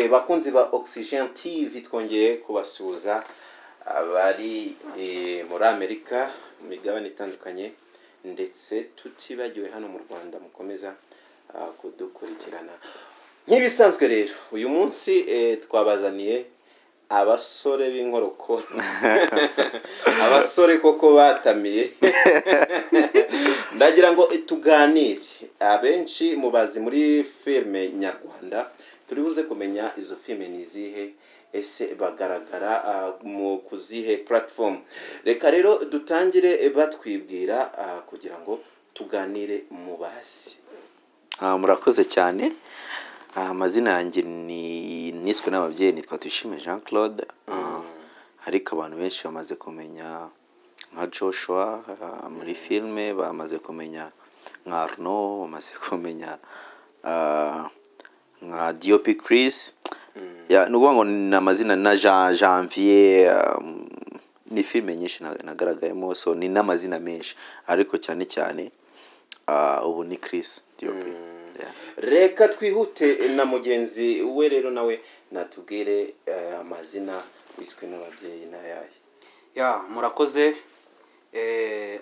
bakunzi ba Oxygen TV twongeye kubasuhuza abari muri Amerika mu migabane itandukanye ndetse tutibagiwe hano mu Rwanda mukomeza kudukurikirana. Nk'ibisanzwe rero uyu munsi twabazaniye abasore b'inkoroko abasore koko batamiye ndagira ngo tuganire. Abenshi mubazi muri filme nyarwanda turi buze kumenya izo filme nizihe, ese bagaragara mu kuzihe platform. Reka rero dutangire batwibwira kugira ngo tuganire mubazi. Murakoze cyane. Amazina yanjye niswe n'ababyeyi, nitwa Tuyishime Jean Claude. Ariko abantu benshi bamaze kumenya nka Joshua muri filme, bamaze kumenya nka Arno, bamaze kumenya nka DOP Chris. Nukuvuga ngo ni amazina na Janvier. Ni filme nyinshi nagaragayemo, so ni n'amazina menshi, ariko cyane cyane ubu ni Chris DOP. Reka twihute na mugenzi we rero nawe natubwire amazina wiswe n'ababyeyi n'ayahe. Murakoze.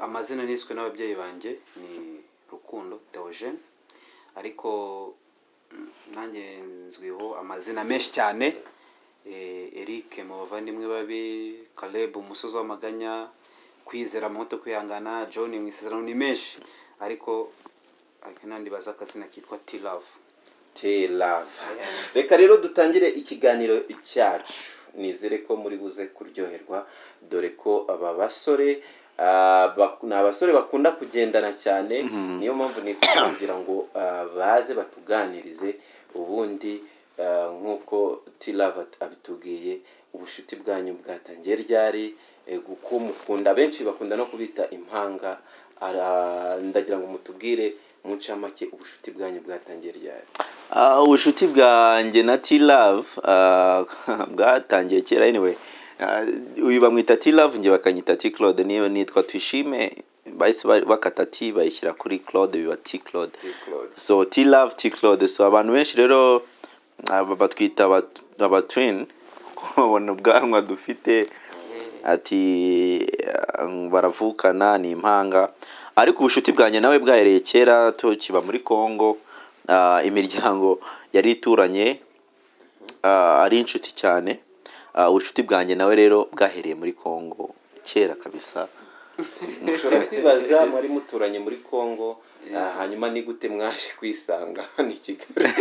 Amazina niswe n'ababyeyi banjye ni Rukundo Theogene, ariko nanjye nzwiho amazina menshi cyane. Eric mu bavandimwe babi, Caleb umusozi w'amaganya, Kwizera Moto kwihangana, John mu isezerano, ni menshi, ariko nandi baza akazina kitwa T-Love. Reka rero dutangire ikiganiro cyacu. Nizere ko muri buze kuryoherwa, dore ko aba basore n'abasore bakunda kugendana cyane. Niyo mpamvu nifuza kugira ngo baze batuganirize ubundi nkuko T-Love abitubwiye ubushuti bwanyu bwatangiye ryari, guko mukunda, benshi bakunda no kubita impanga. Ndagira ngo mutubwire mu ncamake ubushuti bwanyu bwatangiye ryari. Ubushuti bwanjye na T-Love bwatangiye kera. Anyway, uyu bamwita T-Love, ngiye bakanyita T Claude. Niyo nitwa Tuyishime, bahise bakata T bayishyira kuri Claude, biba T Claude. So T-Love, T Claude. So abantu benshi rero batwita aba twin kuko babona ubwanwa dufite, ati baravukana, ni impanga. Ariko ubushuti bwanjye nawe bwahereye kera tukiba muri Congo. Imiryango yari ituranye, ari inshuti cyane. Ubushuti bwanjye nawe rero bwahereye muri Congo kera kabisa. Mushobora kwibaza mwari muturanye muri Congo, hanyuma ni gute mwaje kwisanga ni Kigali?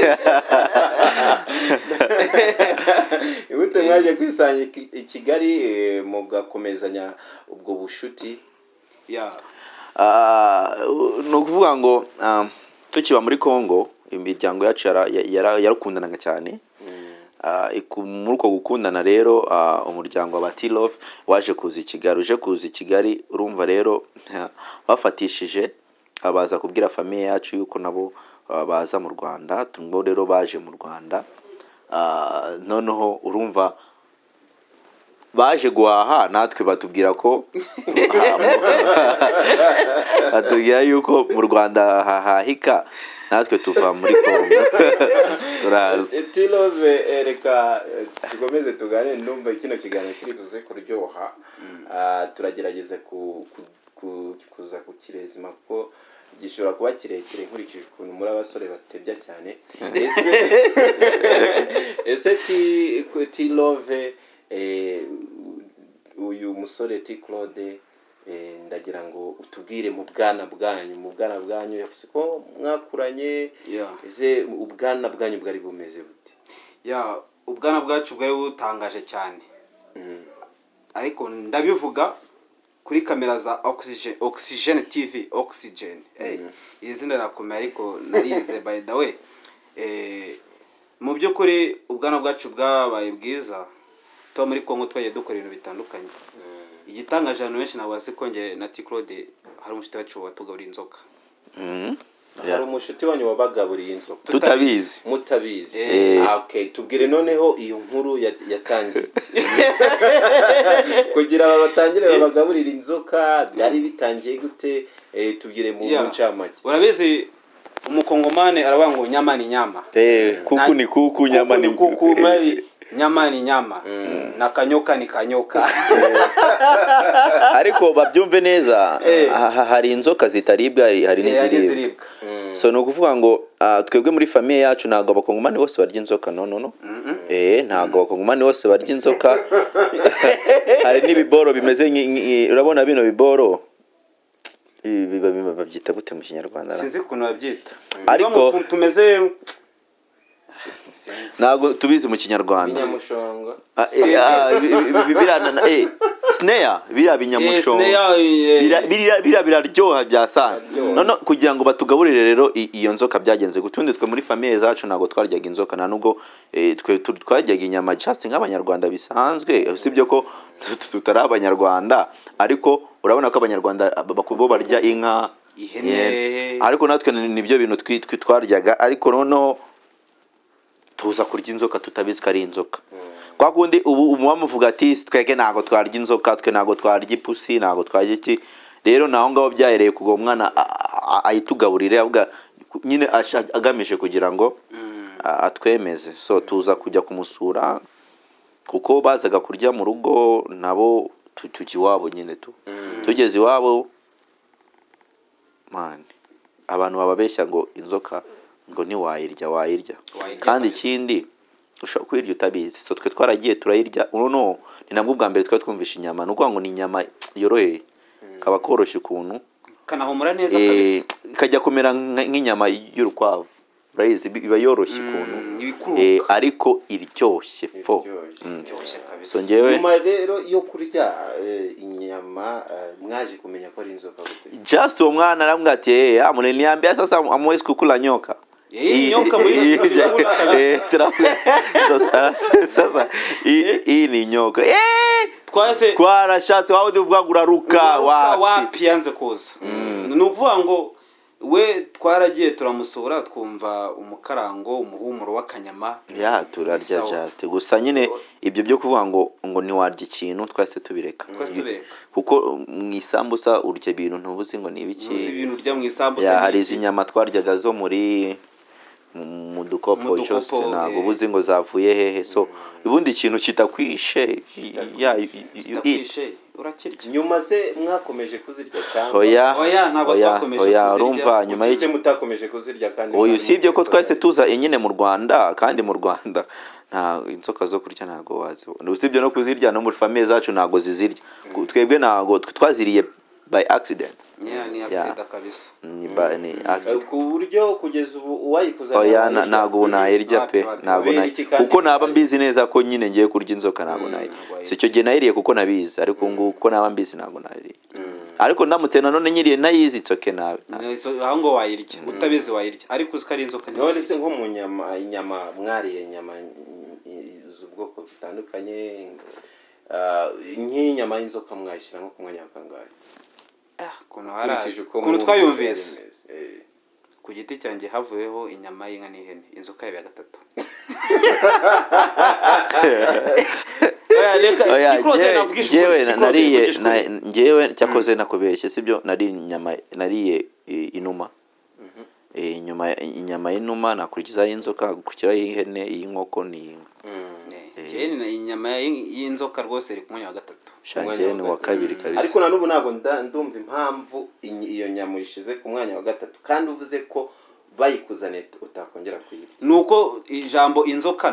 Gute mwaje kwisanga i Kigali mugakomezanya ubwo bushuti? No kuvuga ngo tukiba muri Congo imiryango yacu yarakundanaga cyane. Muri uko gukundana rero umuryango wa T-Love waje kuza i Kigali. Uje kuza i Kigali, urumva rero bafatishije abaza kubwira famille yacu yuko nabo baza mu Rwanda. Tumbo rero baje mu Rwanda, noneho urumva baje guhaha, natwe batubwira ko batubwira yuko mu Rwanda hahahika, natwe tuva muri Congo. T-Love, reka tukomeze tuganire. Ndumva kino kiganiro kiri buze kuryoha. Turagerageza kuza kukirezima ko gishobora kuba kirekire nkurikije ukuntu muri abasore batebya cyane. Ese T-Love, uyu musore T Claude, ndagira ngo utubwire mu bwana bwanyu yavuze ko mwakuranye. Ese ubwana bwanyu bwari bumeze bute? Ubwana bwacu bwari butangaje cyane. Ariko ndabivuga kuri kamera za Oxygen TV. Oxygen, izina rirakomeye ariko narize by the way. Mu by'ukuri ubwana bwacu bwabaye bwiza. Tuba muri Congo twagiye dukora ibintu bitandukanye. Igitangaje abantu benshi nabo bazi ko nge na T Claude hari umushuti wacu watugaburiye inzoka. Hari umushuti wanyu wabagaburiye inzoka tutabizi? Mutabizi. Okay, tubwire noneho iyo nkuru yatangiye kugira batangire babagaburira inzoka byari bitangiye gute? Tubwire mu ncamake. Urabizi umukongomani aravuga ngo nyama ni nyama. Kuku ni kuku, nyama ni kuku, nyama ni nyama. Na kanyoka ni kanyoka. Ariko babyumve neza, hari inzoka zitaribwa, hari n'iziribwa. So no kuvuga ngo twebwe muri famille yacu ntago abakongomani bose barya inzoka, no. Ntago abakongomani bose barya inzoka. Hari n'ibiboro bimeze urabona bino biboro babyita gute mu Kinyarwanda? Sinzi ukuntu babyita. Ariko tumeze ntago tubizi mu Kinyarwanda. Binyamushongo. Snare biriya binyamushongo. Biraryoha bya sana. None kugira ngo batugaburire rero iyo nzoka byagenze gutundi twe muri famille zacu ntago twaryaga inzoka, nta nubwo twe twaryaga inyama just nk'abanyarwanda bisanzwe, usibye ko tutari abanyarwanda, ariko urabona ko abanyarwanda bakubo barya inka, ihene, ariko natwe nibyo bintu twaryaga, ariko noneho tuza kurya inzoka tutabizi ko ari inzoka. Kwa kundi ubu umuvuga ati twege ntago twarya inzoka, twe ntago twarya ipusi, ntago twarya iki. Rero naho ngaho byahereye kugo mwana ayitugaburire, avuga nyine agamije kugira ngo atwemeze. So tuza kujya kumusura kuko bazaga kurya mu rugo, nabo tuki wabo nyine tugeze iwabo, man, abantu bababeshya ngo inzoka ngo ni wayirya. Kandi ikindi ushobora kwirya utabizi. So twe twaragiye turayirya, no ni nabwo bwa mbere twa twumvisha inyama, nuko ngo ni inyama yoroheye, kaba koroshye ukuntu kanahumura neza kabisa, kajya kumera nk'inyama y'urukwavu, urayizi biba yoroshye ukuntu, ariko iryoshye fo. So ngewe nyuma rero yo kurya inyama mwaje kumenya ko ari inzoka gute? Just uwo mwana arambwira ati amuneniambia sasa amwezi kukula nyoka. Nyoka muri sasa hii ni nyoka. Twase twarashatse waho uvuga guraruka wapi yanze kuza. Nukuvuga ngo we twaragiye turamusura, twumva umukarango, umuhumuro w'akanyama, turarya just. Gusa nyine ibyo byo kuvuga ngo ni warya ikintu twase tubireka. Kuko mu isambusa urya ibintu ntubuzi ngo ni ibiki. Uzi ibintu urya mu isambusa. Hari izinyama twaryaga zo muri mu dukopo just ntago buzi ngo zavuye hehe. So ubundi ikintu kitakwishe urakirya. Nyuma se mwakomeje kuzirya cyangwa? Oya ntabwo twakomeje kuzirya. Urumva nyuma y'iki mutakomeje kuzirya kandi usibye ko twese tuza nyine mu Rwanda, kandi mu Rwanda nta inzoka zo kurya ntago wazibona, usibye no kuzirya no muri famille zacu ntago zizirya. Twebwe ntago twaziriye by accident. Ni accident kabisa. Ni accident. Ku buryo kugeza ubu uwayikuzana ntago nayirya pe, ntago kuko naba mbizi neza ko nyine ngiye kurya inzoka, ntago nayirya. Si cyo gihe nayiriye kuko nabizi, ariko nguko naba mbizi ntago nayiriye. Ariko ndamutse nanone nyiriye nayizi itsoke nawe. Aho ngo wayirya, utabizi wayirya, ariko uziko ari inzoka. None se nko mu inyama mwariye inyama z'ubwoko butandukanye, nk'inyama y'inzoka mwashyira nko ku mwanya wa kangahe? Kuno twayumvise ku giti cyanjye havuyeho inyama y'inka n'ihene, inzoka ya gatatu. Ngewe cyakoze nakubeshye sibyo, nariye inuma. Inyama y'inuma nakurikizaho inzoka, gukurikiraho ihene, y'inkoko n'inka. Inyama y'inzoka rwose iri ku mwanya wa gatatu. Shangeni wa kabiri kabisa. Ariko na n'ubu ntabwo ndumva impamvu iyo nyama ishize ku mwanya wa gatatu, kandi uvuze ko bayikuzane utakongera kuyirya. Nuko ijambo inzoka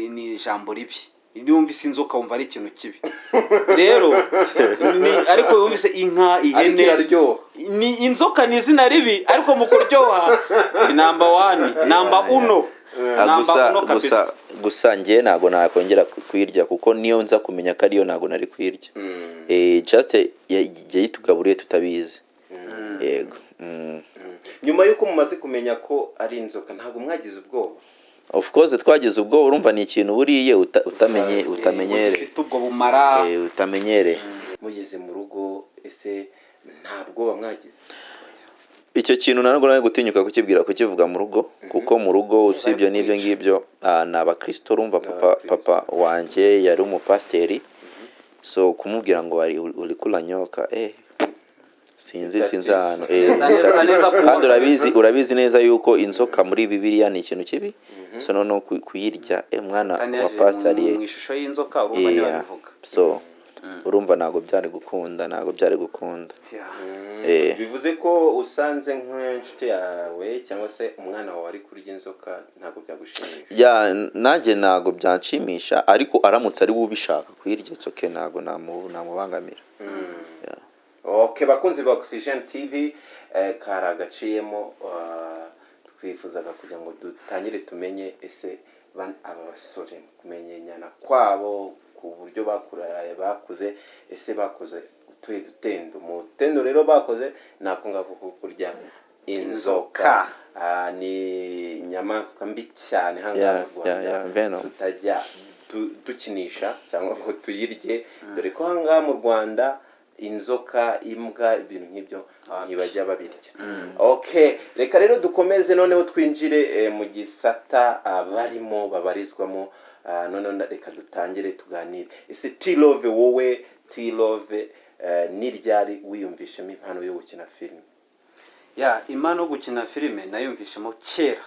ni ijambo ribi. Yumvise inzoka wumva ari ikintu kibi. Rero ariko yumvise inka, ihene, ni inzoka ni izina ribi, ariko mu kuryoha ni number 1, number 1. Gusa ngiye ntago nakongera kuyirya, kuko niyo nza kumenya ko ariyo ntago nari kuyirya. Just yayitugaburiye tutabizi. Yego. Nyuma yuko mumaze kumenya ko ari inzoka, ntago mwagize ubwoba? Of course twagize ubwoba, urumva ni ikintu buriye utamenyere. Ubwo bumara utamenyere. Mugeze mu rugo ese ntabwo bamwagize? Icyo kintu nanago nawe gutinyuka kukivuga mu rugo, kuko mu rugo usibye n'ibyo ngibyo n'abakristo, urumva papa wanje yari umupasteri. So kumubwira ngo uri kula nyoka sinzi ahantu aneza kandi urabizi neza yuko inzoka muri Bibiliya ni ikintu kibi. So no kuyirya mwana wa pastor mu ishusho y'inzoka urumva niba bivuga. So urumva ntago byari gukunda. Bivuze ko usanze nk'inshuti yawe cyangwa se umwana wawe ari kurya inzoka ntago byagushimisha? Nanjye ntago byanshimisha, ariko aramutse ari ubishaka kuyirya tsoke ntago namubangamira. Okay, bakunzi ba Oxygen TV, karagaciyemo twifuzaga kugira ngo dutangire tumenye ese aba basore kumenyana kwabo ku buryo bakuze, ese bakoze utuye dutendo mu tendo rero bakoze nako ngako kurya inzoka. Ni inyamaswa mbi cyane hanga mu Rwanda, tutajya dukinisha cyangwa ngo tuyirye, dore ko hanga mu Rwanda inzoka, imbwa, ibintu nk'ibyo ntibajya babirya. Okay, reka rero dukomeze noneho twinjire mu gisata babarizwamo. None reka dutangire tuganire. Ese T-Love, wowe T-Love ni ryari wiyumvishemo impano yo gukina filime? Impano yo gukina filime nayumvishemo kera,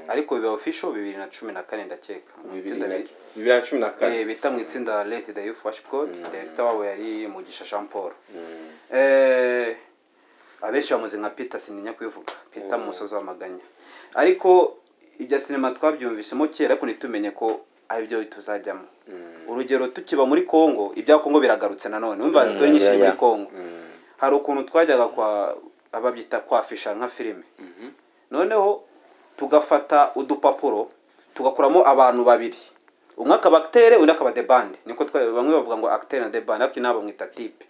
ariko biba official 2014 ndakeka. 2014 bita mu itsinda Let the Youth Worship God. Director wabo yari Mugisha Jean Paul. Abenshi bamuzi nka Peter, sininya kwivuga Peter mu musozi w'amaganya. Ariko ibya cinema twabyumvishemo kera, ariko nitumenye ko ari byo tuzajyamo. Urugero tukiba muri Kongo, ibya Kongo biragarutse nanone. Umva story nyinshi muri Kongo. Hari ukuntu twajyaga kwa ababyita kwafisha nka filime. Noneho tugafata udupapuro tugakuramo abantu babiri, umwe akaba acteur undi akaba the band. Niko bamwe bavuga ngo acteur na the band, ariko nabo mwita type.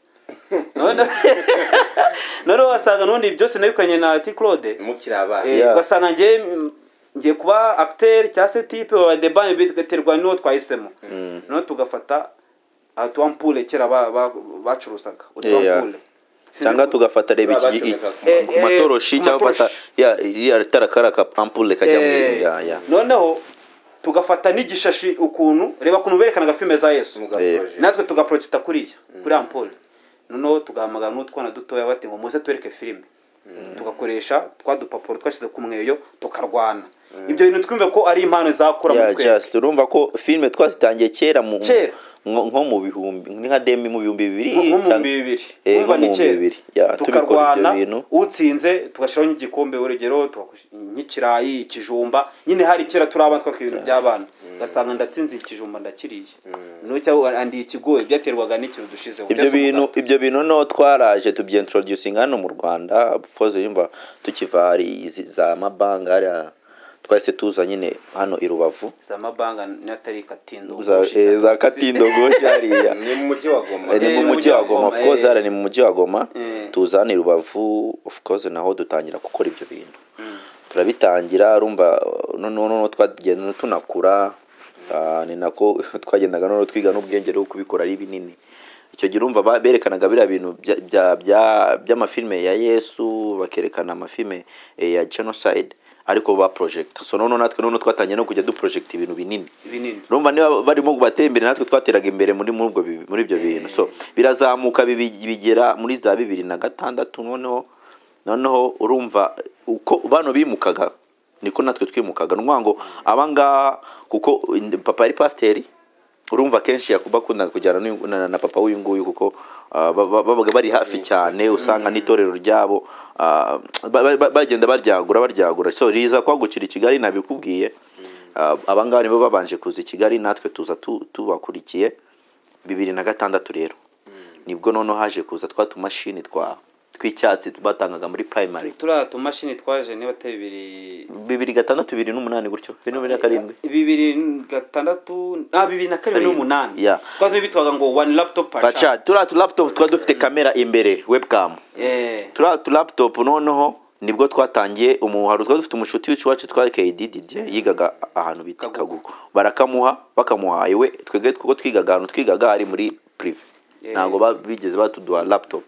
None wasanga nundi byose nabikanye na T-Claude mukiraba. Ugasanga ngiye kuba acteur cyase type wa the band biterwa n'uwo twahisemo. None tugafata atuampule kera bacurusaga utuampule, cyangwa tugafata reba iki ku matoroshi cyangwa fata ya tarakaraka ampule kajya mu noneho tugafata n'igishashi ukuntu reba kuntu berekanaga filme za Yesu, natwe tugaprojecta kuri ampule. Noneho tugahamagara n'utwana dutoya bati ngo muze twereke filime. Tugakoresha twadupapuro twashyize ku mweyo tukarwana. Ibyo bintu twumve ko ari impano zakura mu twe. Just urumva ko filme twazitangiye kera nko mu bihumbi nka demi mu bihumbi 2000 umva ni kera. Tukarwana, utsinze tugashiraho n'igikombe urugero nk'ikirayi, ikijumba. Nyine hari kera turaba twakibintu by'abana. Gasanga ndatsinze ikijumba ndakiriye. No cyo andi ikigoye byaterwaga n'ikintu dushizeho. Ibyo bintu no twaraje tubyintroducing hano mu Rwanda. Foze yumva tukivali za mabanga ari twahise tuza nyine hano i Rubavu. Za mabanga n'atari Katindo. Za Katindo goje hariya. Ni mu mujyi wa Goma. Ni mu mujyi wa Goma, of course ari ni mu mujyi wa Goma. Tuza hano i Rubavu, of course naho dutangira gukora ibyo bintu. Turabitangira urumva no twagenda tunakura. Ni nako twagendaga no twiga n'ubwenge rwo kubikora ari binini. Icyo gihe urumva berekanaga bira bintu by'amafilme ya Yesu, bakerekana amafilme ya genocide, ariko ba project. So natwe twatangiye no kujya du project ibintu binini. Urumva niba barimo batembere natwe twateraga imbere muri ibyo bintu. So birazamuka bigera muri za 2006. Noneho urumva uko bano bimukaga niko natwe twimukaga. Nwango abanga kuko papa ari pasteur, urumva kenshi yakubakunda kujyana na papa w'uyu nguyu kuko babaga bari hafi cyane. Usanga n'itorero ryabo bagenda baryagura. So riza kwagukira i Kigali nabikubwiye. Abangaba nibo babanje kuza i Kigali, natwe tuza tubakurikiye 2006 rero. Nibwo noneho haje kuza twatumashini twicyatsi batangaga muri primary. Tumashini twaje niba te 2006 2008 gutyo 2007 2008 kwazo bitwaga ngo one laptop pacha. Laptop twa dufite kamera imbere, webcam. Laptop noneho nibwo twatangiye umuharo. Twa dufite umushuti wacu twa KD DJ yigaga ahantu bita Kagugu, bakamuha iwe twege kuko twigaga ari muri prive. Ntago bigeze batuduha laptop.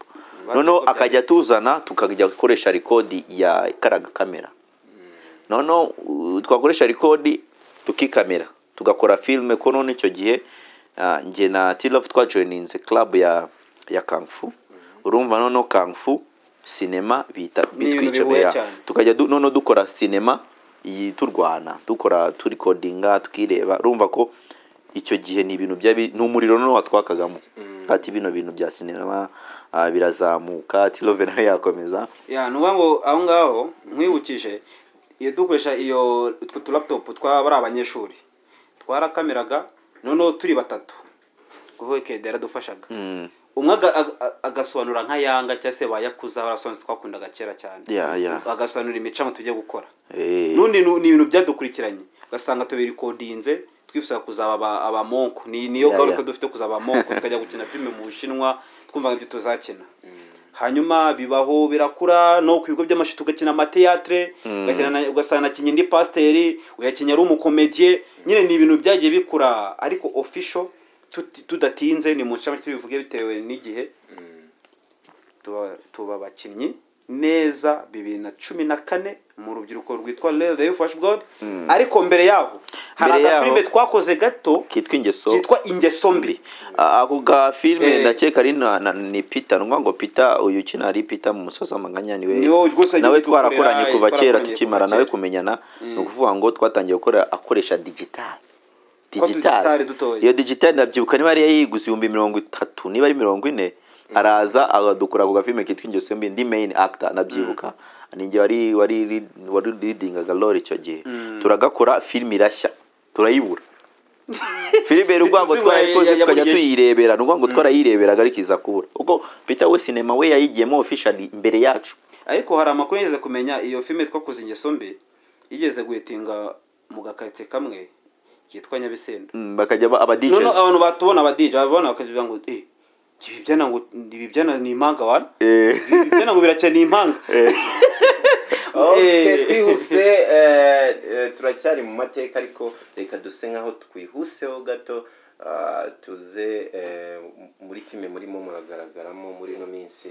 Noneho akajya tuzana tukajya gukoresha record ya karaga kamera. Noneho twakoresha record tukikamera tugakora filme. Ko none icyo gihe nge na T-Love twajoininze club ya Kung Fu. urumva noneho kung fu sinema bita Ni ibintu bitwica bihuye beya cyane. tukajya noneho dukora sinema iyi turwana dukora turikodinga tukireba urumva ko icyo gihe ni ibintu ni umuriro noneho watwakagamo ati bino bintu bya sinema birazamuka T-Love nawe yakomeza nuvuga ngo aho ngaho nkwibukije iyo dukoresha iyo utwo laptop twabari abanyeshuri twarakameraga noneho turi batatu kuko Kede yaradufashaga umwe agasobanura nka Yanga cyangwa se bayakuza barasobanutse twakundaga kera cyane agasobanura imicamo tujye gukora nundi ni ibintu byadukurikiranye ugasanga tubiri kodinze twifuza kuzaba abamonko niyo garuka dufite kuzaba abamonko tukajya gukina filime mu Bushinwa twumva ibyo tuzakina hanyuma bibaho birakura no ku bigo by'amashuri tugakina amateatre ugasanga nakinye ndi pasiteri uyakinya ari umukomediye nyine ni ibintu byagiye bikura ariko official tudatinze ni mu ncamake tubivuge bitewe n'igihe tuba abakinnyi neza 2014 mu rubyiruko rwitwa Let the Youth Worship God ariko mbere yaho hari agafilime twakoze gato kitwa Ingeso Mbi ako ga filime ndakeka ari ni Peter ngo Peter uyu ukina ari Peter mu Musozi w'Amaganya nawe twarakoranye kuva kera tukimara nawe kumenyana no kuvuga ngo twatangiye gukora akoresha digital iyo digital ndabyibuka niba ari yayiguze 30 niba ari 40 araza agadukura ku gafilme kitwa Ingeso Mbi ndi main actor nabyibuka ninjye wari leading galore icyo gihe turagakora filime irashya turayibura filime rugwango twarayikoze tukajya tuyirebera rugwango twarayireberaga arikiza kubura ubwo Peter we sinema we yayigiyemo officially imbere yacu ariko hari amakuru yeze kumenya iyo filime twakoze Ingeso Mbi igeze guhitinga mu gakarite kamwe kitwa Nyabisendo bakajya aba DJs none abantu batubona aba DJ babona bakavuga ngo ibi byana ni impanga wana ibi byana ngo biracyane impanga twihuse turacyari mu mateka ariko reka duse nkaho twihuseho gato tuze muri filime murimo muragaragaramo muri no minsi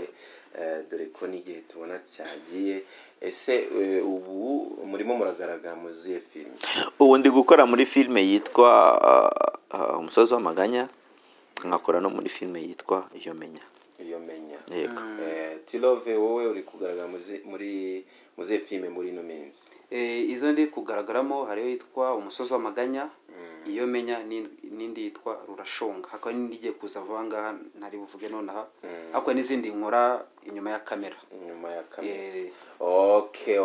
dore ko n'igihe tubona cyagiye ese ubu murimo muragaragara mu zihe filime ubu ndi gukora muri filime yitwa Umusozi w'Amaganya nkakora no muri filime yitwa Iyo Menya yego T-Love wowe uri kugaragara muri muze filime muri no minsi izo ndi kugaragaramo hariyo yitwa Umusozi w'Amaganya Iyo Menya n'indi yitwa Rurashonga hakaba n'indi igiye kuza vuba ngaha ntari buvuge nonaha hakaba n'izindi nkora inyuma ya kamera okay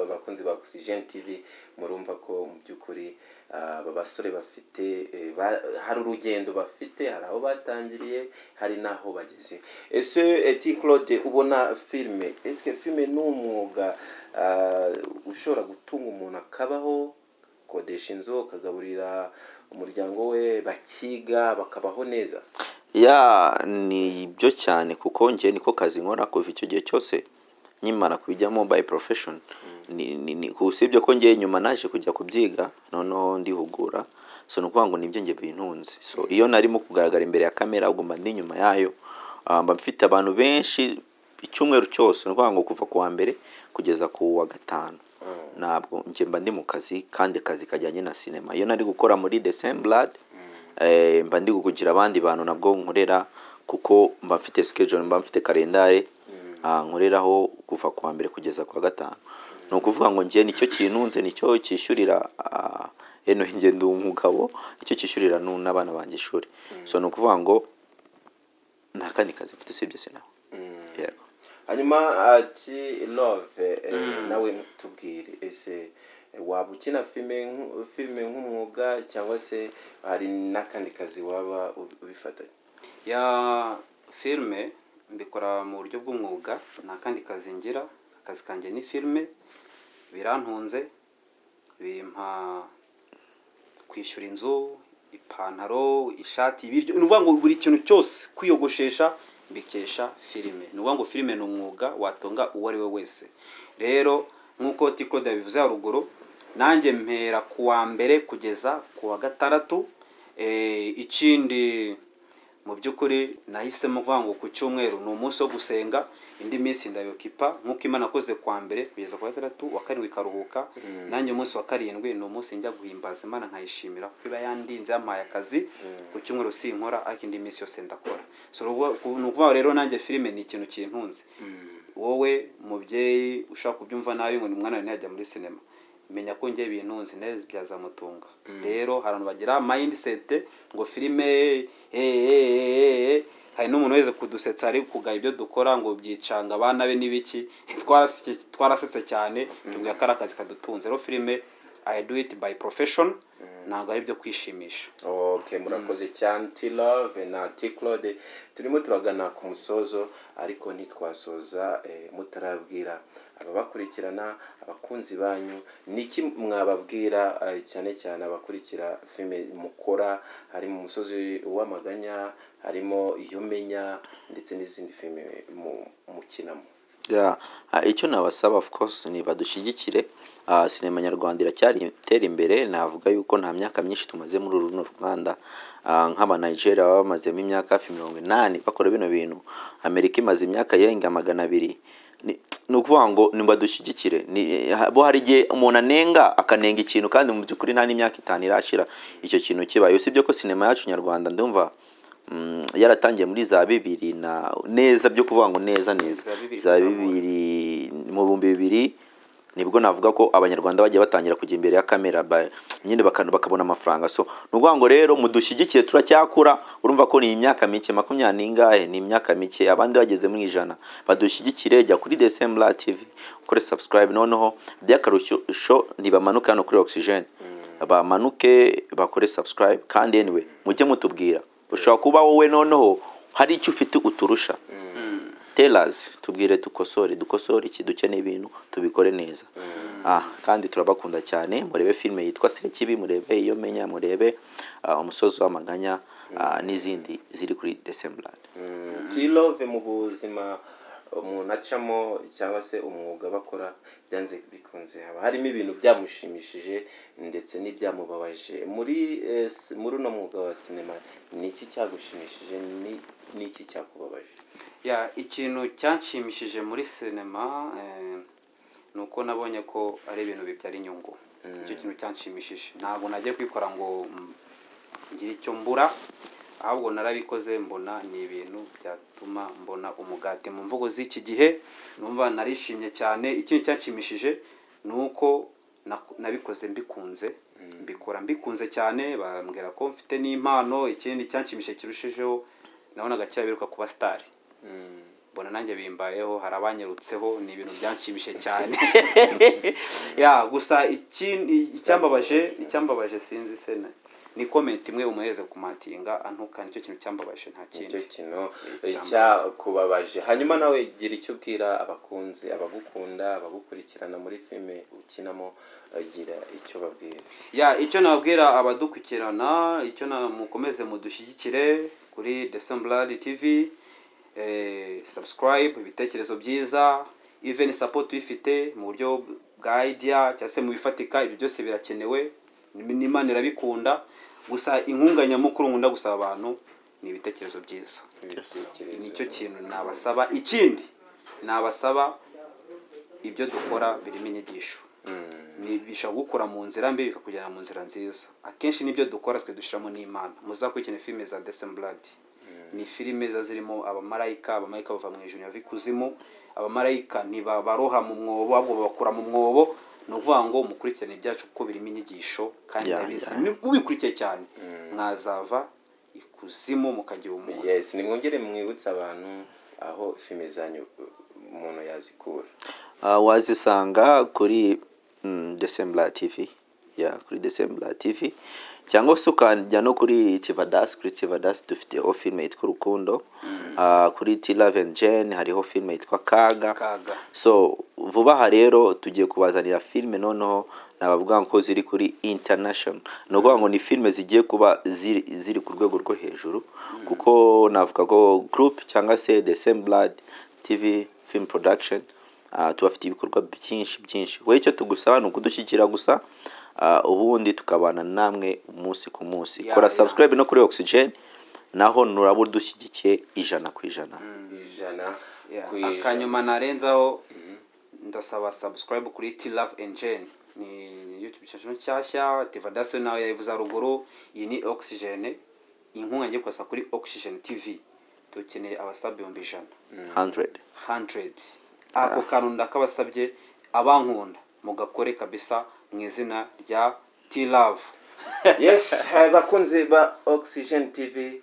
bakunzi ba Oxygen TV murumva ko mu byukuri aba basore bafite hari urugendo bafite hari aho batangiriye hari naho bageze ese T-Claude ubona filime filime n'umwuga ushobora gutunga umuntu akabaho kodesha inzu akagaburira umuryango we bakiga bakabaho neza ni byo cyane kuko ngiye niko kazi nkora kuva icyo gihe cyose nyimara kubijyamo by profession ni kusibyo ko ngiye nyuma naje kujya kubyiga noneho ndihugura so nukuvuga ngo nibyo ngiye bintunze so iyo narimo kugaragara imbere ya kamera ugomba ndi nyuma yayo mba mfite abantu benshi icyumweru cyose nukuvuga ngo kuva ku wa mbere kugeza ku wa gatanu ntabwo ngiye mba ndi mu kazi kandi kazi kajyanye na sinema iyo nari gukora muri The Same Blood mba ndi kugira abandi bantu nabwo nkorera kuko mba mfite schedule mba mfite kalendare nkoreraho kuva ku wa mbere kugeza ku wa gatanu no kuvuga ngo ngiye nicyo kintunze nicyo cyishyurira eno ingendo umugabo icyo cyishyurira n'abana banjye ishuri so no kuvuga ngo nta kandi kazi mfite usibye sinema yego hanyuma ati Love nawe tubwire ese waba ukina filime nk'umwuga cyangwa se hari n'akandi kazi waba ubifatanya ya filime mbikora mu buryo bw'umwuga nta kandi kazi ngira akazi kanjye ni filime birantunze bimpa kwishyura inzu ipantaro ishati ibiryo nuvuga ngo buri kintu cyose kwiyogoshesha mbikesha filime nuvuga ngo filime ni umwuga watonga uwo ari we wese rero nkuko T-Claude yabivuze haruguru nanjye mpera ku wa mbere kugeza ku wa gatandatu ikindi mu by'ukuri nahisemo kuvuga ngo ku cyumweru ni umunsi wo gusenga, indi minsi ndayokipa nk'uko Imana akoze kwa mbere kugeza ku wa gatandatu, wa karindwi ikaruhuka, nanjye umunsi wa karindwi ni umunsi njya guhimbaza Imana nkayishimira kuko iba yandinze yampaye akazi. Ku cyumweru sinkora ariko indi minsi yose ndakora. So ni ukuvuga rero nanjye filime ni ikintu kintunze. Wowe mubyeyi ushaka kubyumva nabi ngo ni umwana wawe ntiyajya muri sinema, menya ko njye bintunze neza byazamutunga. Rero hari abantu bagira mindset ngo filime hari n'umuntu wese kudusetsa ari kugaya ibyo dukora ngo byicanga abana be n'ibiki. Twarasetse cyane tubwiye ko ari akazi kadutunze. Rero filime I do it by profession, ntabwo ari byo kwishimisha. Okay, murakoze cyane T-Love na T-Claude. Turimo turagana ku musozo ariko ntitwasoza mutarabwira ababakurikirana, abakunzi banyu, niki mwababwira cyane cyane abakurikira filime mukora, harimo Umusozi w'Amaganya, harimo Iyo Menya ndetse n'izindi filime mukinamo? Icyo nabasaba of course ni badushyigikire. Sinema nyarwanda iracyari itera imbere. Navuga yuko nta myaka myinshi tumaze muri runo Rwanda. Nk'aba Nigeria baba bamazemo imyaka hafi 80 bakora bino bintu. Amerika imaze imyaka yenga 200. Ni ukuvuga ngo nibadushyigikire. Bo hari igihe umuntu anenga akanenga ikintu kandi mu by'ukuri nta n'imyaka 5 irashira icyo kintu kibaye. Usibye ko sinema yacu nyarwanda ndumva yaratangiye muri za 2000 na neza byo kuvuga ngo neza za 2000 mu 2000 nibwo navuga ko abanyarwanda bagiye batangira kujya imbere ya kamera nyine bakabona amafaranga. So nuvuga ngo rero mudushyigikire, turacyakura. Urumva ko ni imyaka mike 20 ningahe, ni imyaka mike, abandi bageze mu ijana. Badushyigikire, jya kuri Decemblat TV ukore subscribe, noneho by'akarusho ntibamanuke hano kuri Oxygen, bamanuke bakore subscribe. Kandi anyway mujye mutubwira, ushobora kuba wowe noneho hari icyo ufite uturusha, tell us, tubwire dukosore iki dukeneye ibintu tubikore neza. Kandi turabakunda cyane. Murebe filime yitwa Sekibi, murebe Iyo Menya, murebe Umusozi w'Amaganya n'izindi ziri kuri Decemblat. T-Love mu buzima umuntu acamo cyangwa se umwuga bakora byanze bikunze haba harimo ibintu byamushimishije ndetse n'ibyamubabaje. Muri uno mwuga wa sinema niki cyagushimishije, niki cyakubabaje? Ikintu cyanshimishije muri sinema nuko nabonye ko ari ibintu bibyara inyungu. Icyo kintu cyanshimishije. Ntabwo nagiye kwikora ngo ngire icyo mbura, ahubwo narabikoze mbona ni ibintu byatuma mbona umugati mu mvugo z'iki gihe. Numva narishimye cyane. Ikintu cyanshimishije nuko nabikoze mbikunze, mbikora mbikunze cyane. Bambwira ko mfite n'impano. Ikindi cyanshimishije kirushijeho, nabonaga cyabiruka kuba star. Mbona nanjye bimbayeho, hari abanyerutseho, ni ibintu byanshimishije cyane. Gusa icyambabaje sinzi se ni comment imwe umuheze kumatinga antuka, nicyo kintu cyambabaje, nta kindi. Nicyo kintu cyakubabaje. Hanyuma nawe gira icyo ubwira abakunzi, abagukunda, abagukurikirana muri filime ukinamo, gira icyo babwira. Icyo nabwira abadukurikirana, icyo mukomeze mudushyigikire kuri Decemblat TV. Subscribe, ibitekerezo byiza, even support bifite mu buryo bwa idea cyangwa se mu bifatika, ibyo byose birakenewe. N'Imana irabikunda. Gusa inkunga nyamukuru nkunda gusaba abantu ni ibitekerezo byiza. Nicyo kintu nabasaba. Ikindi nabasaba, ibyo dukora birimo inyigisho. Bishobora gukora mu nzira mbi bikakugera mu nzira nziza. Akenshi nibyo dukora twe dushiramo n'Imana. Muzakurikirane filime za Decemblat. Ni filime zirimo abamarayika bava mu ijuru yava ikuzimu. Abamarayika ntibabaroha mu mwobo, ahubwo babakura mu mwobo. Ni ukuvuga ngo mukurikirane ibyacu kuko birimo inyigisho kandi ubikurikiye cyane mwazava ikuzimu mukagira umuntu. Nimwongere mwibutsa abantu aho filime zanyu umuntu yazikura. Wazisanga kuri Decemblat TV, kuri Decemblat TV, cyangwa se ukajya no kuri Tivadas. Kuri Tivadas dufite filime yitwa Urukundo. Kuri T-Love and Jen hariho filime yitwa Kaga. So vuba aha rero tugiye kubazanira filime noneho nabavuga ngo ziri kuri international. No kuvuga ngo ni filime zigiye kuba ziri ku rwego rwo hejuru, kuko navuga ko group cyangwa se Decemblat TV Film Production tubafite ibikorwa byinshi. Wowe icyo tugusaba ni ukudushyigikira gusa, ubundi tukabana namwe umunsi ku munsi. Kora subscribe no kuri Oxygen, naho nuraba udushyigikiye 100%. ijana Yeah, ku ijana. akanyuma narenzaho ndasaba subscribe kuri T Love and Jane, ni YouTube channel nshyashya. Tivadasi nawe yayivuze haruguru. Iyi ni Oxygen, inkunga ngiye kwasa kuri Oxygen TV. Dukeneye abasabe 100. Ako kantu ndakabasabye abankunda mugakore kabisa mu izina rya T Love. Yes, bakunze ba Oxygen TV,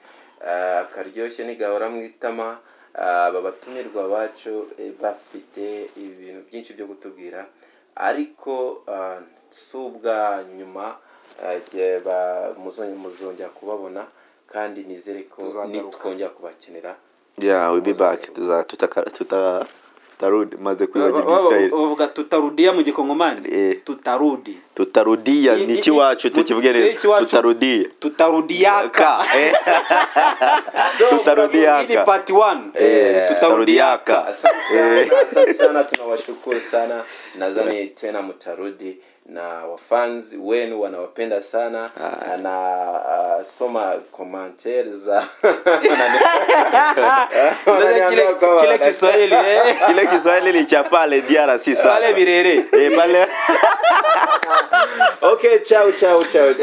karyoshye ni gahora mwitama. Aba batumirwa bacu bafite ibintu byinshi byo gutubwira, ariko subwa nyuma muzongera kubabona, kandi nizere ko nitwongera kubakenera. Yeah, we'll be back. Tutarudi maze kwibagirwa Israel. Uvuga tutarudia mu gikongomani. Tutarudi. Tutarudia ni kiwacu tukivuge neza. Tutarudiaka. Tutarudiaka. Hii ni part 1. Tutarudiaka. Asante sana, tunawashukuru sana. Nadhani tena mtarudi, na wafans wenu wanawapenda sana. Na soma commentaires za kile Kiswahili kile Kiswahili ni cha pale DRC sasa. Pale Birere. Pale. Okay, ciao.